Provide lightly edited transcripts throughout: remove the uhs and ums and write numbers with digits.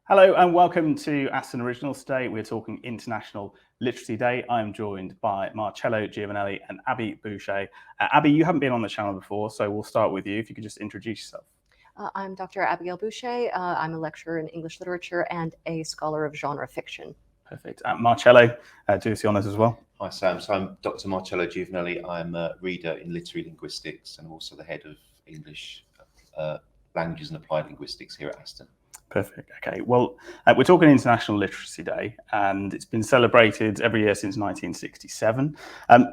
Hello and welcome to Aston Originals. Today we're talking International Literacy Day. I'm joined by Marcello, Giovanelli and Boucher. Abby, you haven't been on the channel before, so we'll start with you. If you could just introduce yourself. I'm Dr. Abigail Boucher. I'm a lecturer in English literature and a scholar of genre fiction. Perfect. Marcello, do us the honours as well. Hi Sam, so I'm Dr. Marcello Giovanelli. I'm a reader in literary linguistics and also the head of English languages and applied linguistics here at Aston. Perfect. Okay. Well, we're talking International Literacy Day, and it's been celebrated every year since 1967.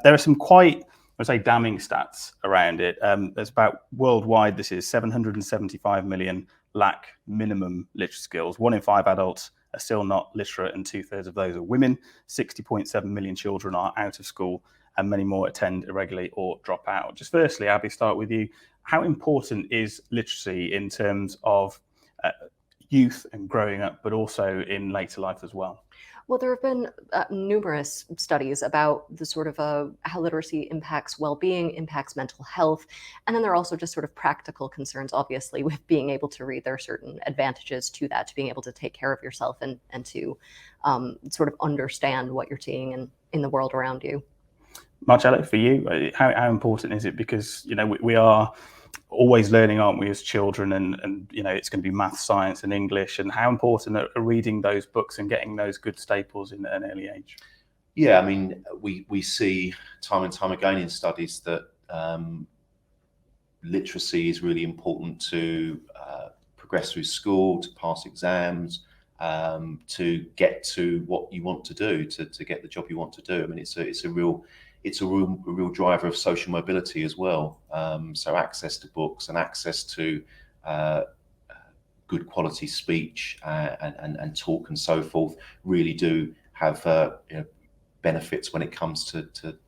There are some quite, I would say, damning stats around it. There's about worldwide, this is 775 million lack minimum literacy skills. 1 in 5 adults are still not literate, and 2/3 of those are women. 60.7 million children are out of school, and many more attend irregularly or drop out. Just firstly, Abby, start with you. How important is literacy in terms of youth and growing up, but also in later life as well? Well, there have been numerous studies about the sort of how literacy impacts well-being, impacts mental health, and then there are also just sort of practical concerns, obviously, with being able to read. There are certain advantages to that, to being able to take care of yourself and to sort of understand what you're seeing in the world around you. Marcello, for you, how important is it? Because, you know, we are always learning, aren't we, as children, and you know, it's going to be math, science and English, and how important are reading those books and getting those good staples in an early age? Yeah, I mean, we see time and time again in studies that literacy is really important to progress through school, to pass exams, to get to what you want to do, to get the job you want to do. I mean, it's a real driver of social mobility as well. So access to books and access to good quality speech and talk and so forth really do have benefits when it comes to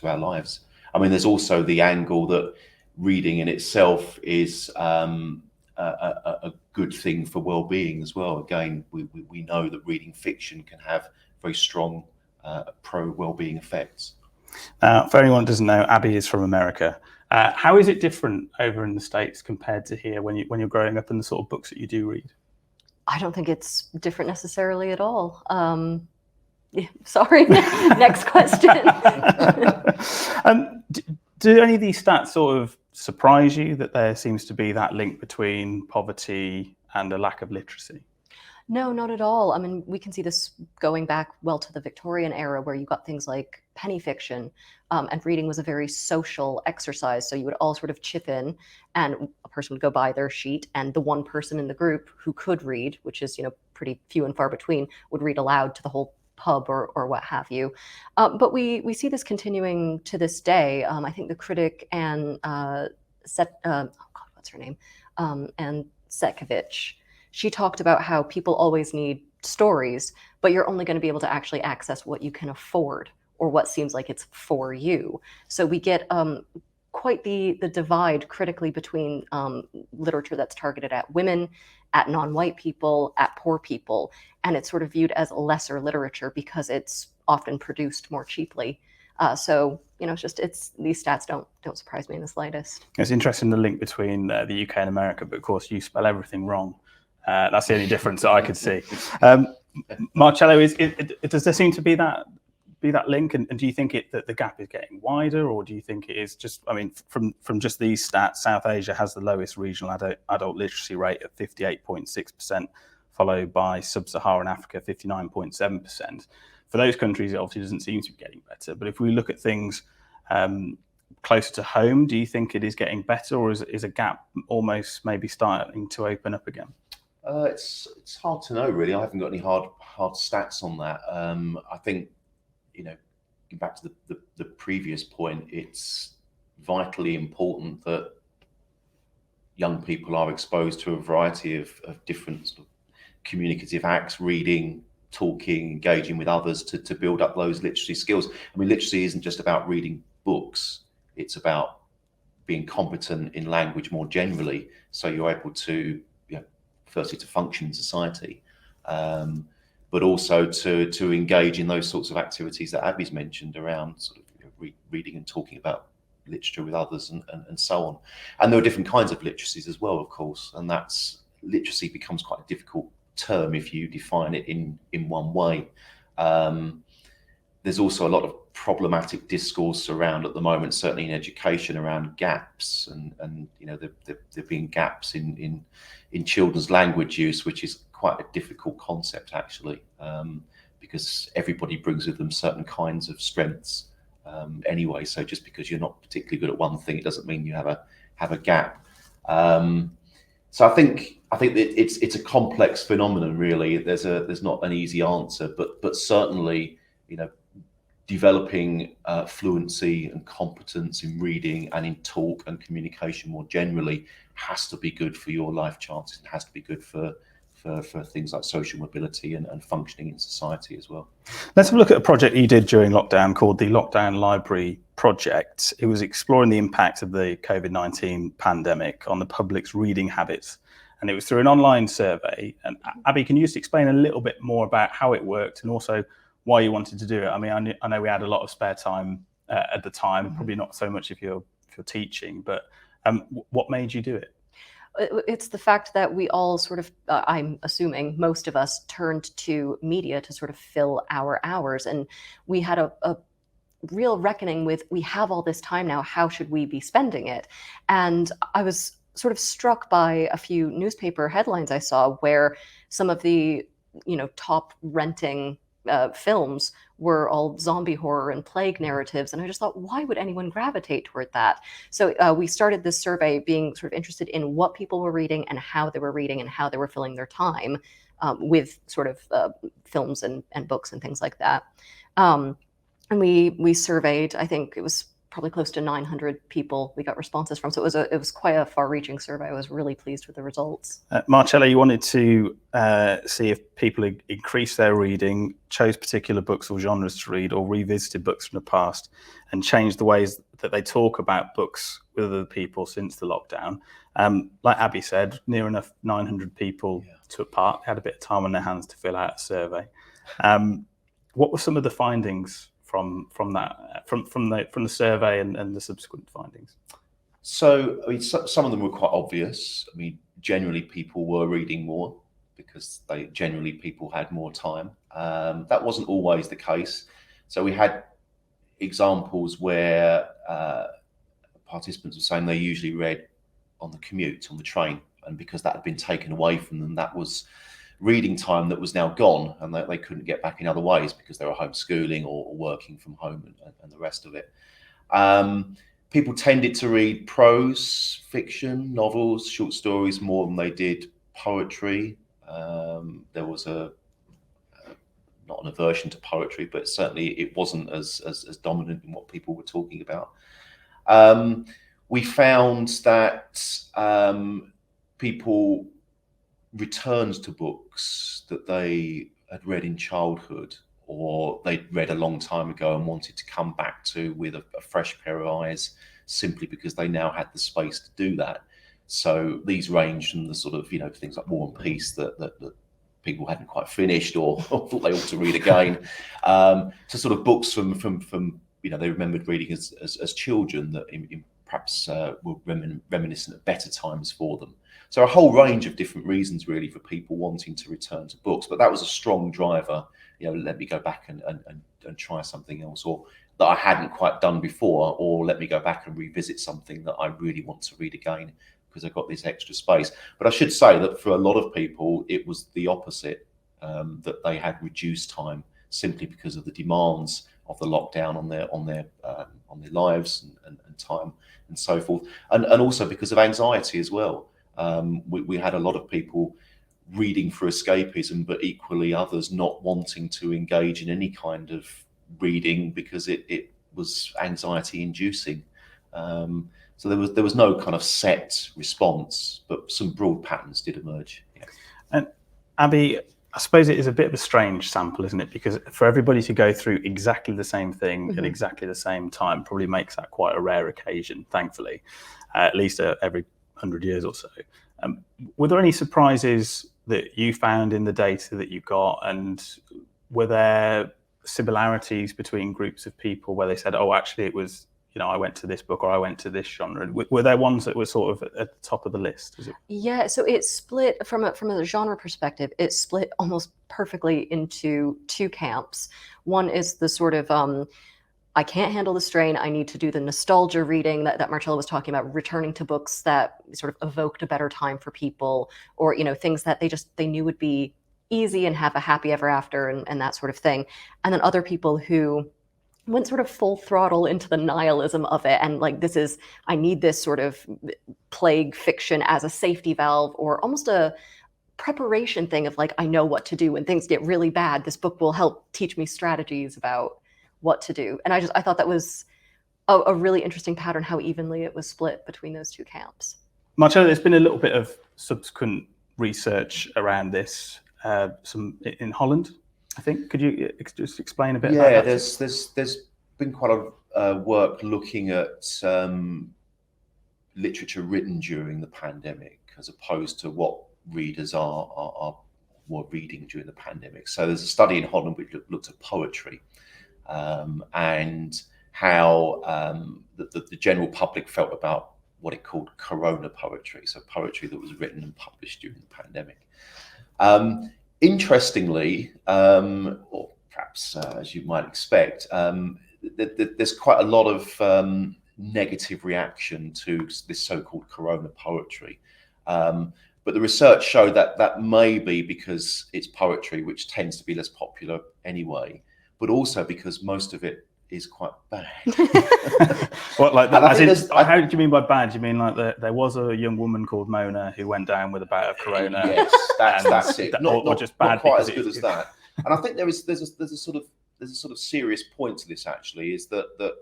our lives. I mean, there's also the angle that reading in itself is a good thing for well-being as well. Again, we know that reading fiction can have very strong pro-well-being effects. For anyone who doesn't know, Abby is from America. How is it different over in the States compared to here when you're growing up, and the sort of books that you do read? I don't think it's different necessarily at all. Yeah, sorry. Next question. Do any of these stats sort of surprise you, that there seems to be that link between poverty and a lack of literacy? No, not at all. I mean, we can see this going back well to the Victorian era, where you got things like penny fiction, and reading was a very social exercise. So you would all sort of chip in, and a person would go buy their sheet, and the one person in the group who could read, which is, you know, pretty few and far between, would read aloud to the whole pub or what have you. But we see this continuing to this day. I think the critic and what's her name? And 𝗜ś𝗶𝗶𝗁, she talked about how people always need stories, but you're only going to be able to actually access what you can afford, or what seems like it's for you. So we get quite the divide critically between literature that's targeted at women, at non-white people, at poor people, and it's sort of viewed as lesser literature because it's often produced more cheaply. So, you know, these stats don't surprise me in the slightest. It's interesting, the link between the UK and America, but of course you spell everything wrong. That's the only difference that I could see. Marcello, does there seem to be that link, and do you think that the gap is getting wider, or do you think it is just, I mean, from just these stats, South Asia has the lowest regional adult literacy rate at 58.6%, followed by sub-Saharan Africa, 59.7%. For those countries, it obviously doesn't seem to be getting better. But if we look at things closer to home, do you think it is getting better, or is a gap almost maybe starting to open up again? It's hard to know, really. I haven't got any hard stats on that. I think, you know, back to the previous point, it's vitally important that young people are exposed to a variety of different sort of communicative acts, reading, talking, engaging with others to build up those literacy skills. I mean, literacy isn't just about reading books. It's about being competent in language more generally, so you're able to, you know, firstly to function in society, but also to engage in those sorts of activities that Abby's mentioned around sort of, you know, reading and talking about literature with others and so on. And there are different kinds of literacies as well, of course, and that's literacy becomes quite a difficult term if you define it in one way. There's also a lot of problematic discourse around at the moment, certainly in education, around gaps, and you know, there've been gaps in children's language use, which is quite a difficult concept actually, because everybody brings with them certain kinds of strengths anyway. So just because you're not particularly good at one thing, it doesn't mean you have a gap. So I think that it's a complex phenomenon really. There's not an easy answer, but certainly, you know, developing fluency and competence in reading and in talk and communication more generally has to be good for your life chances. It has to be good for things like social mobility and functioning in society as well. Let's have a look at a project you did during lockdown called the Lockdown Library Project. It was exploring the impact of the COVID-19 pandemic on the public's reading habits, and it was through an online survey. And Abby, can you just explain a little bit more about how it worked and also why you wanted to do it? I mean, I know we had a lot of spare time at the time, probably not so much if you're teaching, but what made you do it? It's the fact that we all sort of, I'm assuming most of us, turned to media to sort of fill our hours. And we had a real reckoning with, we have all this time now, how should we be spending it? And I was sort of struck by a few newspaper headlines I saw where some of the, you know, top renting films were all zombie horror and plague narratives. And I just thought, why would anyone gravitate toward that? So we started this survey being sort of interested in what people were reading and how they were reading and how they were filling their time with sort of films and books and things like that. And we surveyed, I think it was probably close to 900 people we got responses from. So it was quite a far-reaching survey. I was really pleased with the results. Marcello, you wanted to see if people increased their reading, chose particular books or genres to read, or revisited books from the past and changed the ways that they talk about books with other people since the lockdown. Like Abby said, near enough 900 people took part. They had a bit of time on their hands to fill out a survey. What were some of the findings from the survey and the subsequent findings? So, I mean, some of them were quite obvious. I mean, generally people were reading more because people had more time. That wasn't always the case. So we had examples where participants were saying they usually read on the commute, on the train, and because that had been taken away from them, that was reading time that was now gone, and they couldn't get back in other ways because they were homeschooling or working from home and the rest of it. People tended to read prose, fiction, novels, short stories more than they did poetry. There was not an aversion to poetry, but certainly it wasn't as dominant in what people were talking about. We found that people returned to books that they had read in childhood or they'd read a long time ago and wanted to come back to with a fresh pair of eyes, simply because they now had the space to do that. So these range from the sort of, you know, things like War and Peace that people hadn't quite finished or thought they ought to read again, to sort of books from you know, they remembered reading as children that perhaps were reminiscent of better times for them. So a whole range of different reasons really for people wanting to return to books, but that was a strong driver. You know, let me go back and try something else, or that I hadn't quite done before, or let me go back and revisit something that I really want to read again because I've got this extra space. But I should say that for a lot of people, it was the opposite, that they had reduced time simply because of the demands of the lockdown on their lives and time and so forth, and also because of anxiety as well. We had a lot of people reading for escapism, but equally others not wanting to engage in any kind of reading because it was anxiety inducing. So there was no kind of set response, but some broad patterns did emerge. Yeah. And Abby, I suppose it is a bit of a strange sample, isn't it? Because for everybody to go through exactly the same thing at exactly the same time probably makes that quite a rare occasion, thankfully, at least every 100 years or so. Were there any surprises that you found in the data that you got, and were there similarities between groups of people where they said, oh, actually it was, I went to this book or I went to this genre? Were there ones that were sort of at the top of the list? Is it? Yeah, so it split from a genre perspective. It split almost perfectly into two camps. One is the sort of I can't handle the strain. I need to do the nostalgia reading that Marcello was talking about, returning to books that sort of evoked a better time for people, or things that they knew would be easy and have a happy ever after and that sort of thing. And then other people who went sort of full throttle into the nihilism of it, and like, I need this sort of plague fiction as a safety valve, or almost a preparation thing of like, I know what to do when things get really bad. This book will help teach me strategies about what to do. And I thought that was a really interesting pattern, how evenly it was split between those two camps. Marcello, there's been a little bit of subsequent research around this, some in Holland, I think. Could you just explain a bit about that? There's been quite a lot of work looking at literature written during the pandemic, as opposed to what readers were reading during the pandemic. So there's a study in Holland which looked at poetry and how the general public felt about what it called corona poetry, so poetry that was written and published during the pandemic. Interestingly, or perhaps as you might expect, there's quite a lot of negative reaction to this so-called corona poetry. But the research showed that may be because it's poetry, which tends to be less popular anyway, but also because most of it is quite bad. What, like that? How do you mean by bad? Do you mean like there was a young woman called Mona who went down with a bout of corona? Yes, that's it. Not just bad, not quite as good as that. And I think there's a sort of serious point to this, actually, is that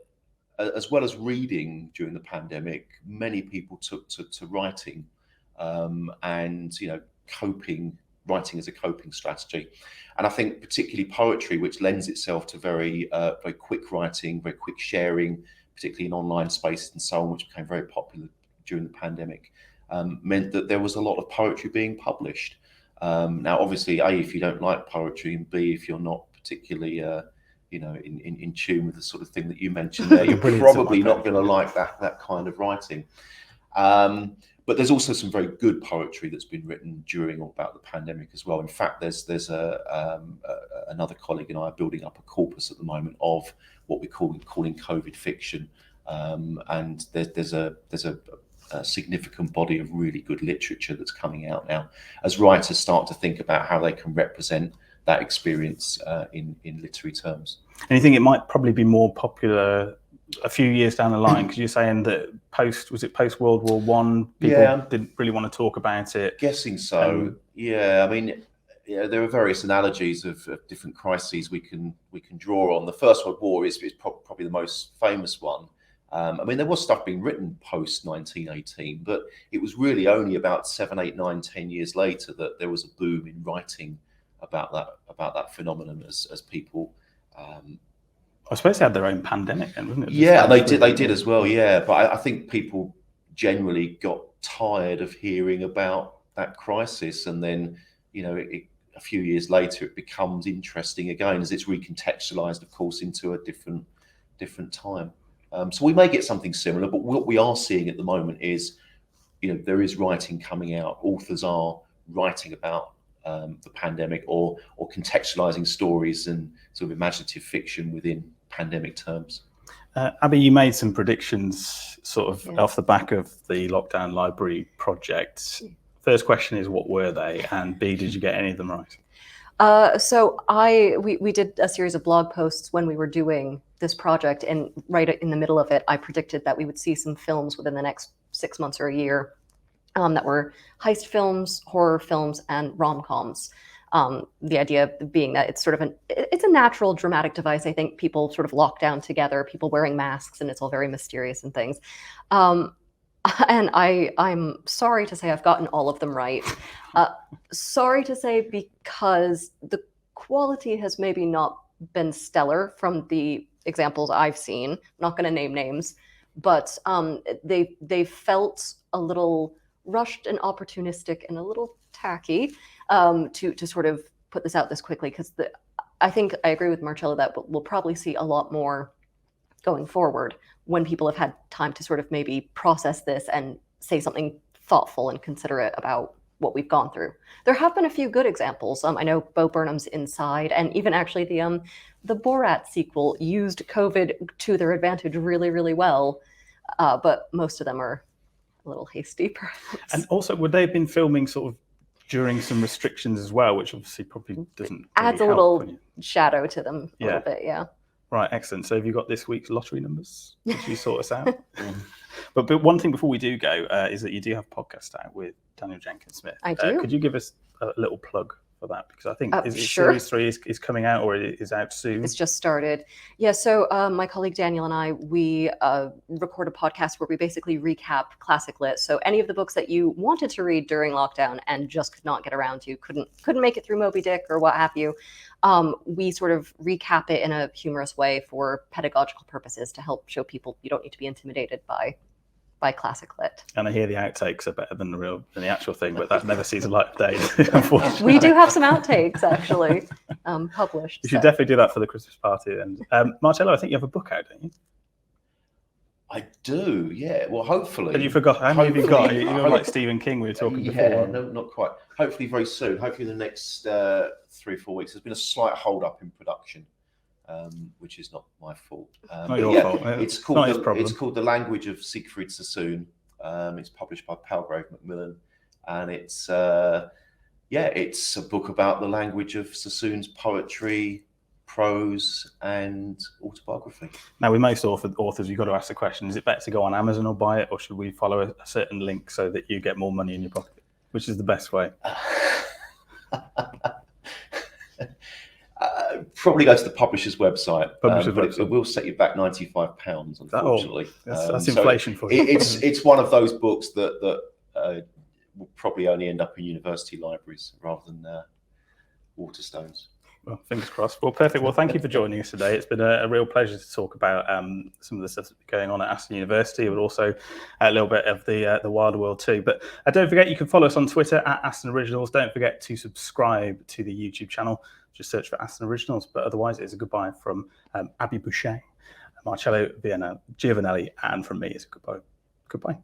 as well as reading during the pandemic, many people took to writing, and writing as a coping strategy. And I think particularly poetry, which lends itself to very quick writing, very quick sharing, particularly in online spaces and so on, which became very popular during the pandemic, meant that there was a lot of poetry being published. Now, obviously, A, if you don't like poetry, and B, if you're not particularly in tune with the sort of thing that you mentioned there, you're probably not going to like that kind of writing. But there's also some very good poetry that's been written during or about the pandemic as well. In fact, there's another colleague and I are building up a corpus at the moment of what we're calling COVID fiction, and there's a significant body of really good literature that's coming out now as writers start to think about how they can represent that experience in literary terms. And you think it might probably be more popular a few years down the line, because you're saying that post World War I, people didn't really want to talk about it? Guessing so. I mean, there are various analogies of different crises we can draw on. The First World War is probably the most famous one. I mean, there was stuff being written post 1918, but it was really only about 7, 8, 9, 10 years later that there was a boom in writing about that phenomenon as people. I suppose they had their own pandemic then, wasn't it? Yeah, they did as well. Yeah, but I think people generally got tired of hearing about that crisis, and then a few years later it becomes interesting again as it's recontextualized, of course, into a different time. So we may get something similar, but what we are seeing at the moment is, there is writing coming out. Authors are writing about the pandemic or contextualizing stories and sort of imaginative fiction within pandemic terms. Abby, you made some predictions sort of off the back of the Lockdown Library project. First question is, what were they? And B, did you get any of them right? So we did a series of blog posts when we were doing this project, and right in the middle of it, I predicted that we would see some films within the next 6 months or a year that were heist films, horror films, and rom-coms. The idea being that it's sort of it's a natural dramatic device. I think people sort of lock down together, people wearing masks, and it's all very mysterious and things. And I'm sorry to say I've gotten all of them right. Sorry to say, because the quality has maybe not been stellar from the examples I've seen. I'm not going to name names, but they felt a little rushed and opportunistic and a little tacky to sort of put this out this quickly, because I think I agree with Marcello that we'll probably see a lot more going forward when people have had time to sort of maybe process this and say something thoughtful and considerate about what we've gone through. There have been a few good examples. I know Bo Burnham's Inside, and even actually the Borat sequel used COVID to their advantage really, really well. But most of them are a little hasty, perhaps. And also, would they have been filming sort of during some restrictions as well, which obviously probably doesn't adds really a help little shadow to them a little bit, yeah. Right, excellent. So have you got this week's lottery numbers? Did you sort us out? But one thing before we do go is that you do have a podcast out with Daniel Jenkins Smith. I do. Could you give us a little plug for that? Because I think sure. Series 3 is coming out, or it is out soon. It's just started. Yeah, so my colleague Daniel and I, we record a podcast where we basically recap classic lit. So any of the books that you wanted to read during lockdown and just could not get around to, couldn't make it through Moby Dick or what have you, we sort of recap it in a humorous way for pedagogical purposes to help show people you don't need to be intimidated by classic lit. And I hear the outtakes are better than the actual thing, but that never sees a light of day, unfortunately. We do have some outtakes actually published. You should definitely do that for the Christmas party. And Marcello, I think you have a book out, don't you? I do, yeah. Well, hopefully. And you forgot. How many have you got? You're like Stephen King we were talking before. Yeah, no, not quite. Hopefully very soon. Hopefully in the next 3 or 4 weeks. There's been a slight hold up in production, which is not my fault. Not your fault. It's called The Language of Siegfried Sassoon. It's published by Palgrave Macmillan, and it's a book about the language of Sassoon's poetry, prose, and autobiography. Now, with most authors, you've got to ask the question: is it better to go on Amazon or buy it, or should we follow a certain link so that you get more money in your pocket? Which is the best way? Probably go to the publisher's website. But it will set you back £95, unfortunately. That's inflation for you. It's one of those books that will probably only end up in university libraries rather than Waterstones. Well, fingers crossed. Well, perfect. Well, thank you for joining us today. It's been a real pleasure to talk about some of the stuff that's going on at Aston University, but also a little bit of the wider world too. But don't forget, you can follow us on Twitter at Aston Originals. Don't forget to subscribe to the YouTube channel. Just search for Aston Originals. But otherwise, it's a goodbye from Abby Boucher, Marcello Giovanelli, and from me, it's a goodbye. Goodbye.